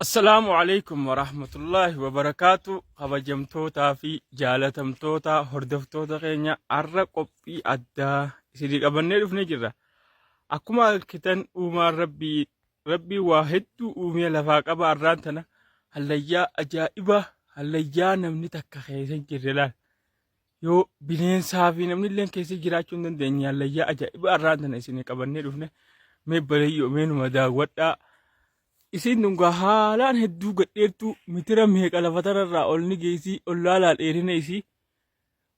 السلام عليكم ورحمة الله وبركاته. خبجمتوتا في جالتمتوتا هردفتوتا خينيا عرق في أدى سيدي قبلنا رفنا جرا أكما الكتن أوما ربي واحد أومي لفاق أبا أرانتنا هليا أجائبة هليا نمني تكا خيسن جرلال يو بنين صافي نمني لين كيسي جراچون دن دنيا هليا أجائبة أرانتنا سيدي قبلنا رفنا مبالي يومين مداوتا isin dunga haalaan hedduu gadheertu mitira meeqa lafatararraa ol ni geessi ol laalaa dheerina isii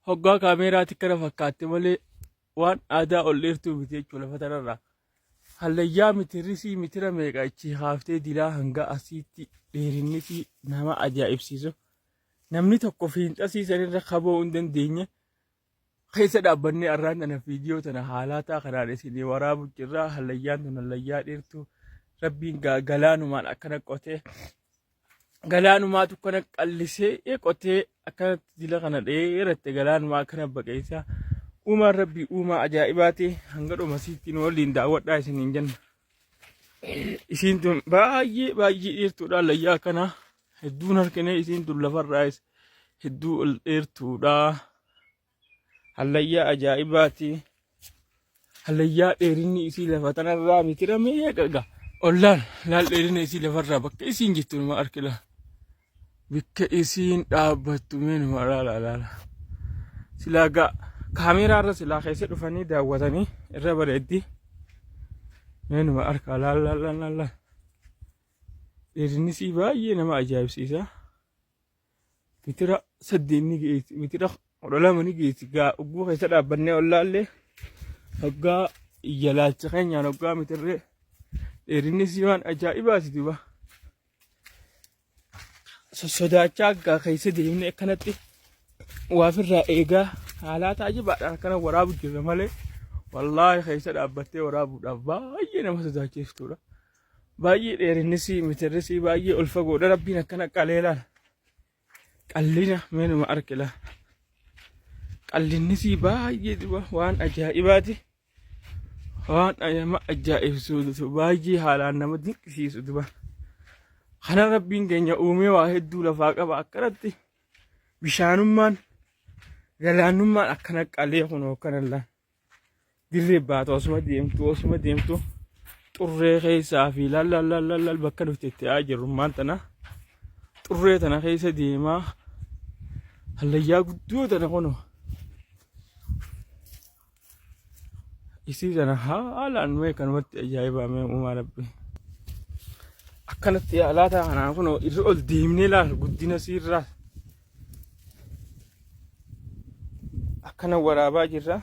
hoggaa kaameeraatti kana fakkaatte malee waan aadaa ol dheertuu miti jechuu lafatararraa hallayyaa mitirrisii mitira meeqa ichi haaftee dilaa hanga asiitti dheerinnisii nama ajaa'ibsiisu namni tokko fiinxasii sanirra kaboo hin dandeenye keessa dhaabbannee arraan tana viidiyoo tana haalaataa kanaan isinii waraabu jirraa hallayyaan tun hallayyaa dheertuu rabbiin galaanumaan akkana qotee galaanumaatu kana qallisee qotee akkanatti dila kana dheeratte galaanumaa akkana baqeessaa uumaan rabbii uumaa ajaa'ibaati hanga dhumasiitti nu waliin daawwadhaa isiniin jenna. Isiin tun baay'ee dheertuudha hallayyaa kana hedduun harkinee isiin tun lafarraas hedduu ol dheertuudha hallayyaa ajaa'ibaati hallayyaa dheerinni isii lafa tanarraa mitira meeqa Ollaan laal dheerina isii lafarraa bakka isiin jirtu numa arkila bakka isiin dhaabbattu meenuma laala silaa kaameeraarra silaa keessa dhufanii daawwatanii irra bareeddi meenuma arkaa laal dheerinni isii baay'ee nama ajaa'ibsiisa mitira 8 ni geessi mitira 12 ni geessi ugguu keessa dhaabbannee ollaallee hoggaa iyalaalcha keenyaan hoggaa mitirree dheerinni isii waan ajaa'ibaati duuba sodaachaa akka keessa deemnee akkanatti waafirraa eegaa haalaa taajibaadhaan akkana waraabu jirra malee wallaahi keessa dhaabbattee waraabuudhaaf baay'ee nama sodaachistuudha. Baay'ee dheerinni isii mitirri isii baay'ee ol fagoodha rabbiin akkana qaleelaan qallina meenuma arkila qallinni isii baay'ee duuba waan ajaa'ibaati. waan nama ajaa'ibsiisu baay'ee haalaan nama dinqisiisu duba kana rabbiin keenya uumee waa hedduu lafaa qaba akkanatti bishaanummaan galaanummaan akkana qalee kunoo kanallaan dirree baatu osuma deemtu xurree keessaa fi laal bakka dhuftetti jirrummaan tana xurree tana keessa deemaa hallayyaa guddoo tana kunoo isii sana haalaan mee kanumatti ajaa'ibamee uumaa rabbi akkanatti haalaataa kanaan kunoo irra ol deemnee laal guddina isiirraa akkana waraabaa jirra.